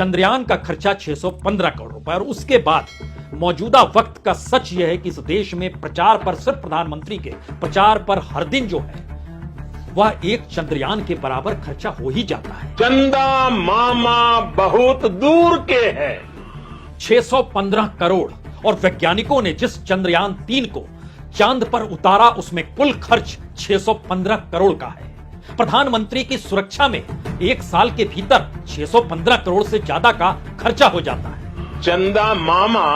चंद्रयान का खर्चा 615 करोड़ रुपए और उसके बाद मौजूदा वक्त का सच यह है कि इस देश में प्रचार पर, सिर्फ प्रधानमंत्री के प्रचार पर हर दिन जो है वह एक चंद्रयान के बराबर खर्चा हो ही जाता है। चंदा मामा बहुत दूर के है। 615 करोड़ और वैज्ञानिकों ने जिस चंद्रयान 3 को चांद पर उतारा उसमें कुल खर्च 615 करोड़ का है। प्रधानमंत्री की सुरक्षा में एक साल के भीतर 615 करोड़ से ज्यादा का खर्चा हो जाता है। चंदा मामा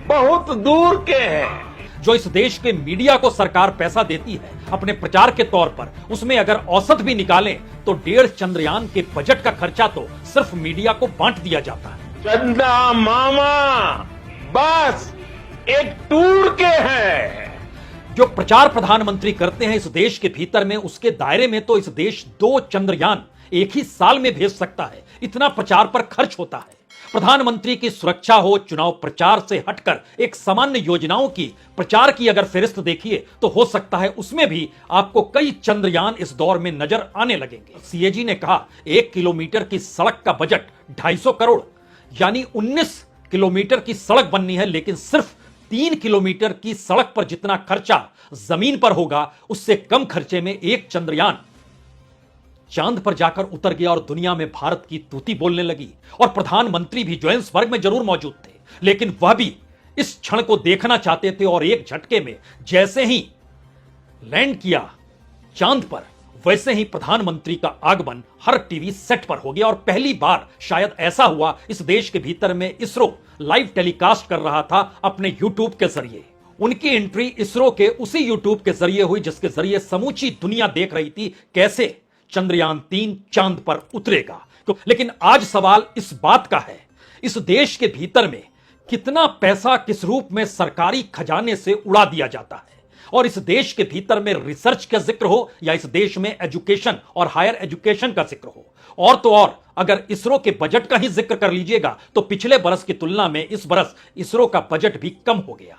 बहुत दूर के हैं। जो इस देश के मीडिया को सरकार पैसा देती है अपने प्रचार के तौर पर, उसमें अगर औसत भी निकालें तो 1.5 चंद्रयान के बजट का खर्चा तो सिर्फ मीडिया को बांट दिया जाता है। चंदा मामा बस एक टूर के हैं। जो प्रचार प्रधानमंत्री करते हैं इस देश के भीतर में, उसके दायरे में तो इस देश 2 चंद्रयान एक ही साल में भेज सकता है, इतना प्रचार पर खर्च होता है। प्रधानमंत्री की सुरक्षा हो, चुनाव प्रचार से हटकर एक सामान्य योजनाओं की प्रचार की अगर फहरिस्त देखिए तो हो सकता है उसमें भी आपको कई चंद्रयान इस दौर में नजर आने लगेंगे। सीएजी ने कहा 1 किलोमीटर की सड़क का बजट 250 करोड़, यानी 19 किलोमीटर की सड़क बननी है, लेकिन सिर्फ 3 किलोमीटर की सड़क पर जितना खर्चा जमीन पर होगा उससे कम खर्चे में एक चंद्रयान चांद पर जाकर उतर गया और दुनिया में भारत की तूती बोलने लगी। और प्रधानमंत्री भी जोहान्सबर्ग में जरूर मौजूद थे, लेकिन वह भी इस क्षण को देखना चाहते थे और एक झटके में जैसे ही लैंड किया चांद पर, वैसे ही प्रधानमंत्री का आगमन हर टीवी सेट पर हो गया। और पहली बार शायद ऐसा हुआ इस देश के भीतर में इसरो लाइव टेलीकास्ट कर रहा था अपने यूट्यूब के जरिए। उनकी एंट्री इसरो के उसी यूट्यूब के जरिए हुई जिसके जरिए समूची दुनिया देख रही थी कैसे चंद्रयान 3 चांद पर उतरेगा। लेकिन आज सवाल इस बात का है, इस देश के भीतर में कितना पैसा किस रूप में सरकारी खजाने से उड़ा दिया जाता है। और इस देश के भीतर में रिसर्च का जिक्र हो या इस देश में एजुकेशन और हायर एजुकेशन का जिक्र हो, और तो और अगर इसरो के बजट का ही जिक्र कर लीजिएगा तो पिछले बरस की तुलना में इस बरस इसरो का बजट भी कम हो गया।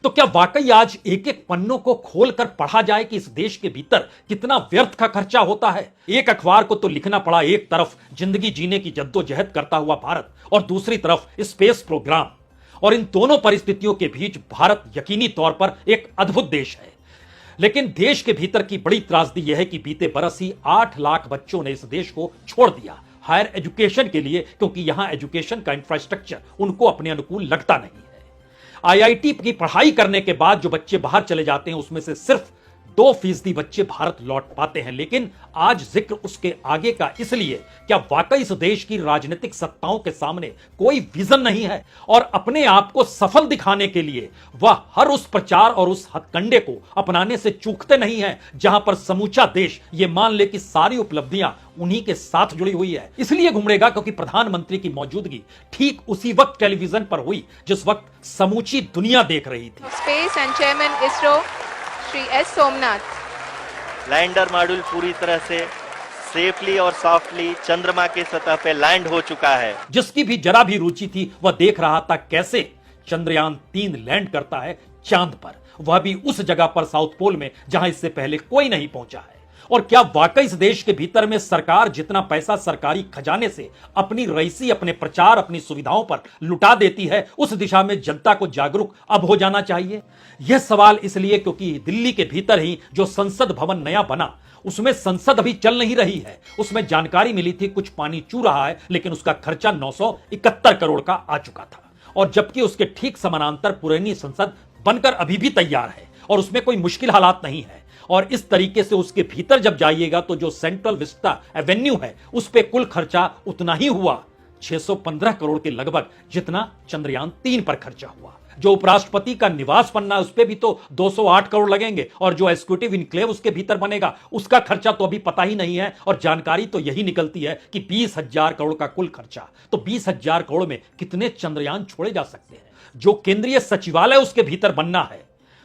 तो क्या वाकई आज एक एक पन्नों को खोलकर पढ़ा जाए कि इस देश के भीतर कितना व्यर्थ का खर्चा होता है। एक अखबार को तो लिखना पड़ा, एक तरफ जिंदगी जीने की जद्दोजहद करता हुआ भारत और दूसरी तरफ स्पेस प्रोग्राम, और इन दोनों परिस्थितियों के बीच भारत यकीनी तौर पर एक अद्भुत देश है। लेकिन देश के भीतर की बड़ी त्रासदी यह है कि बीते बरस ही 8 लाख बच्चों ने इस देश को छोड़ दिया हायर एजुकेशन के लिए, क्योंकि यहां एजुकेशन का इंफ्रास्ट्रक्चर उनको अपने अनुकूल लगता नहीं है। आईआईटी की पढ़ाई करने के बाद जो बच्चे बाहर चले जाते हैं उसमें से सिर्फ 2% बच्चे भारत लौट पाते हैं। लेकिन आज जिक्र उसके आगे का इसलिए क्या वाकई इस देश की राजनीतिक सत्ताओं के सामने कोई विजन नहीं है और अपने आप को सफल दिखाने के लिए वह हर उस प्रचार और उस हथकंडे को अपनाने से चूकते नहीं है जहां पर समूचा देश ये मान ले कि सारी उपलब्धियां उन्हीं के साथ जुड़ी हुई है। इसलिए घुमड़ेगा क्योंकि प्रधानमंत्री की मौजूदगी ठीक उसी वक्त टेलीविजन पर हुई जिस वक्त समूची दुनिया देख रही थी। Space and chairman ISRO Shri S Somnath. Lander module पूरी तरह से सेफली और सॉफ्टली चंद्रमा के सतह पे लैंड हो चुका है। जिसकी भी जरा भी रुचि थी वह देख रहा था कैसे चंद्रयान 3 लैंड करता है चांद पर, वह भी उस जगह पर साउथ पोल में जहां इससे पहले कोई नहीं पहुंचा है। और क्या वाकई इस देश के भीतर में सरकार जितना पैसा सरकारी खजाने से अपनी रईसी, अपने प्रचार, अपनी सुविधाओं पर लुटा देती है, उस दिशा में जनता को जागरूक अब हो जाना चाहिए। यह सवाल इसलिए क्योंकि दिल्ली के भीतर ही जो संसद भवन नया बना उसमें संसद अभी चल नहीं रही है। उसमें जानकारी मिली थी कुछ पानी चू रहा है, लेकिन उसका खर्चा 971 करोड़ का आ चुका था। और जबकि उसके ठीक समानांतर पुरानी संसद बनकर अभी भी तैयार है और उसमें कोई मुश्किल हालात नहीं है। और इस तरीके से उसके भीतर जब जाइएगा तो जो सेंट्रल विस्टा एवेन्यू है उस पे कुल खर्चा उतना ही हुआ, 615 करोड़ के लगभग, जितना चंद्रयान 3 पर खर्चा हुआ। जो उपराष्ट्रपति का निवास बनना है उस पे भी तो 208 करोड़ लगेंगे और जो एग्जीक्यूटिव इनक्लेव उसके भीतर बनेगा उसका खर्चा तो अभी पता ही नहीं है। और जानकारी तो यही निकलती है कि 20,000 करोड़ का कुल खर्चा, तो 20,000 करोड़ में कितने चंद्रयान छोड़े जा सकते हैं। जो केंद्रीय सचिवालय उसके भीतर बनना है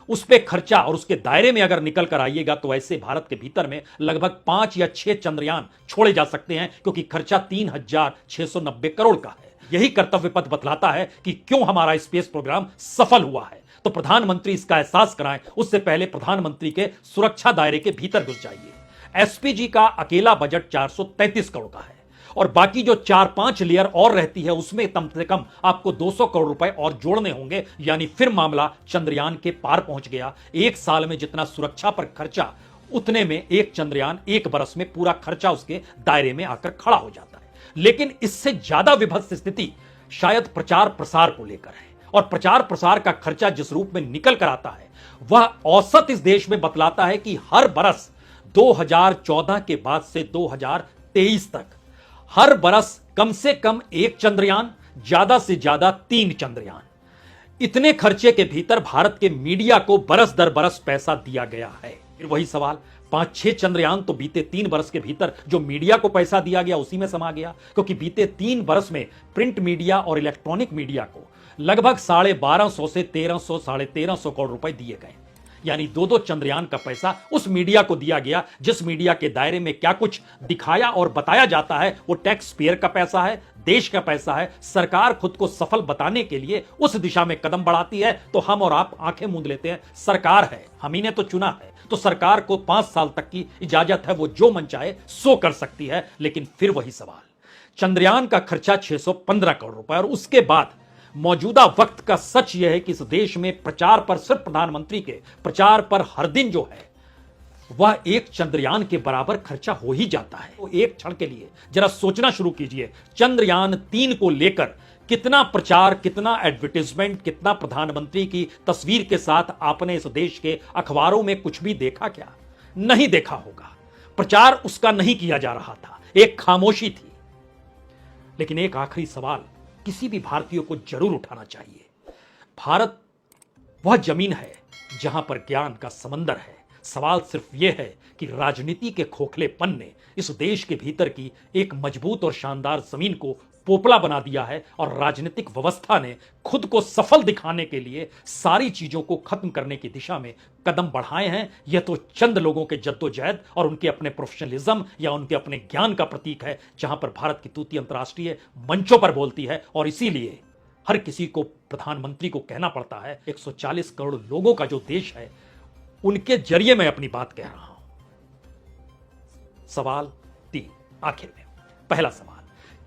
उस पे खर्चा और उसके दायरे में अगर निकल कर आइएगा तो ऐसे भारत के भीतर में लगभग 5 या 6 चंद्रयान छोड़े जा सकते हैं, क्योंकि खर्चा 3,690 करोड़ का है। यही कर्तव्य पथ बतलाता है कि क्यों हमारा स्पेस प्रोग्राम सफल हुआ है। तो प्रधानमंत्री इसका एहसास कराएं, उससे पहले प्रधानमंत्री के सुरक्षा दायरे के भीतर घुस जाइए। एसपीजी का अकेला बजट 433 करोड़ का है और बाकी जो 4-5 लेयर और रहती है उसमें कम से कम आपको 200 करोड़ रुपए और जोड़ने होंगे, यानी फिर मामला चंद्रयान के पार पहुंच गया। एक साल में जितना सुरक्षा पर खर्चा, उतने में एक चंद्रयान एक बरस में पूरा खर्चा उसके दायरे में आकर खड़ा हो जाता है। लेकिन इससे ज्यादा विभत्स स्थिति शायद प्रचार प्रसार को लेकर है, और प्रचार प्रसार का खर्चा जिस रूप में निकल कर आता है वह औसत इस देश में बतलाता है कि हर बरस 2014 के बाद से 2023 तक हर बरस कम से कम एक चंद्रयान, ज्यादा से ज्यादा 3 चंद्रयान, इतने खर्चे के भीतर भारत के मीडिया को बरस दर बरस पैसा दिया गया है। फिर वही सवाल, 5-6 चंद्रयान तो बीते 3 बरस के भीतर जो मीडिया को पैसा दिया गया उसी में समा गया, क्योंकि बीते 3 बरस में प्रिंट मीडिया और इलेक्ट्रॉनिक मीडिया को लगभग 1250 से 1300 साढ़े 1300 करोड़ रुपए दिए गए। यानी 2-2 चंद्रयान का पैसा उस मीडिया को दिया गया जिस मीडिया के दायरे में क्या कुछ दिखाया और बताया जाता है वो टैक्स पेयर का पैसा है, देश का पैसा है। सरकार खुद को सफल बताने के लिए उस दिशा में कदम बढ़ाती है तो हम और आप आंखें मूंद लेते हैं। सरकार है, हम ही ने तो चुना है, तो सरकार को 5 साल तक की इजाजत है, वो जो मन चाहे सो कर सकती है। लेकिन फिर वही सवाल, चंद्रयान का खर्चा 615 करोड़ रुपए, और उसके बाद मौजूदा वक्त का सच यह है कि इस देश में प्रचार पर, सिर्फ प्रधानमंत्री के प्रचार पर हर दिन जो है वह एक चंद्रयान के बराबर खर्चा हो ही जाता है। तो एक क्षण के लिए जरा सोचना शुरू कीजिए, चंद्रयान 3 को लेकर कितना प्रचार, कितना एडवर्टाइजमेंट, कितना प्रधानमंत्री की तस्वीर के साथ आपने इस देश के अखबारों में कुछ भी देखा क्या? नहीं देखा होगा। प्रचार उसका नहीं किया जा रहा था, एक खामोशी थी। लेकिन एक आखिरी सवाल किसी भी भारतीय को जरूर उठाना चाहिए। भारत वह जमीन है जहां पर ज्ञान का समंदर है। सवाल सिर्फ यह है कि राजनीति के खोखलेपन ने इस देश के भीतर की एक मजबूत और शानदार जमीन को पोपला बना दिया है, और राजनीतिक व्यवस्था ने खुद को सफल दिखाने के लिए सारी चीजों को खत्म करने की दिशा में कदम बढ़ाए हैं। यह तो चंद लोगों के जद्दोजहद और उनके अपने प्रोफेशनलिज्म या उनके अपने ज्ञान का प्रतीक है, जहां पर भारत की तूती अंतर्राष्ट्रीय मंचों पर बोलती है। और इसीलिए हर किसी को, प्रधानमंत्री को कहना पड़ता है, 140 करोड़ लोगों का जो देश है उनके जरिए मैं अपनी बात कह रहा हूं। सवाल 3 आखिर में, पहला सवाल,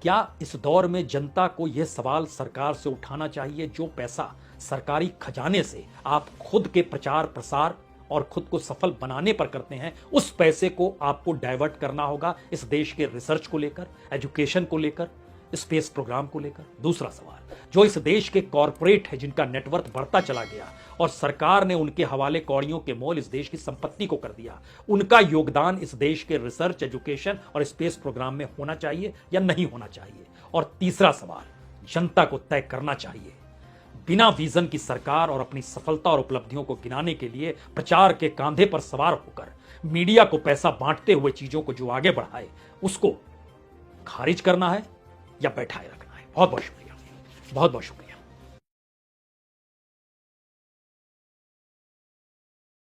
क्या इस दौर में जनता को यह सवाल सरकार से उठाना चाहिए, जो पैसा सरकारी खजाने से आप खुद के प्रचार प्रसार और खुद को सफल बनाने पर करते हैं, उस पैसे को आपको डाइवर्ट करना होगा इस देश के रिसर्च को लेकर, एजुकेशन को लेकर, स्पेस प्रोग्राम को लेकर? दूसरा सवाल, जो इस देश के कॉरपोरेट है जिनका नेटवर्थ बढ़ता चला गया और सरकार ने उनके हवाले कौड़ियों के मोल इस देश की संपत्ति को कर दिया, उनका योगदान इस देश के रिसर्च, एजुकेशन और स्पेस प्रोग्राम में होना चाहिए या नहीं होना चाहिए? और तीसरा सवाल, जनता को तय करना चाहिए, बिना विजन की सरकार और अपनी सफलता और उपलब्धियों को गिनाने के लिए प्रचार के कांधे पर सवार होकर मीडिया को पैसा बांटते हुए चीजों को जो आगे बढ़ाए उसको खारिज करना है या बैठाए रखना है? बहुत बहुत शुक्रिया, बहुत बहुत शुक्रिया।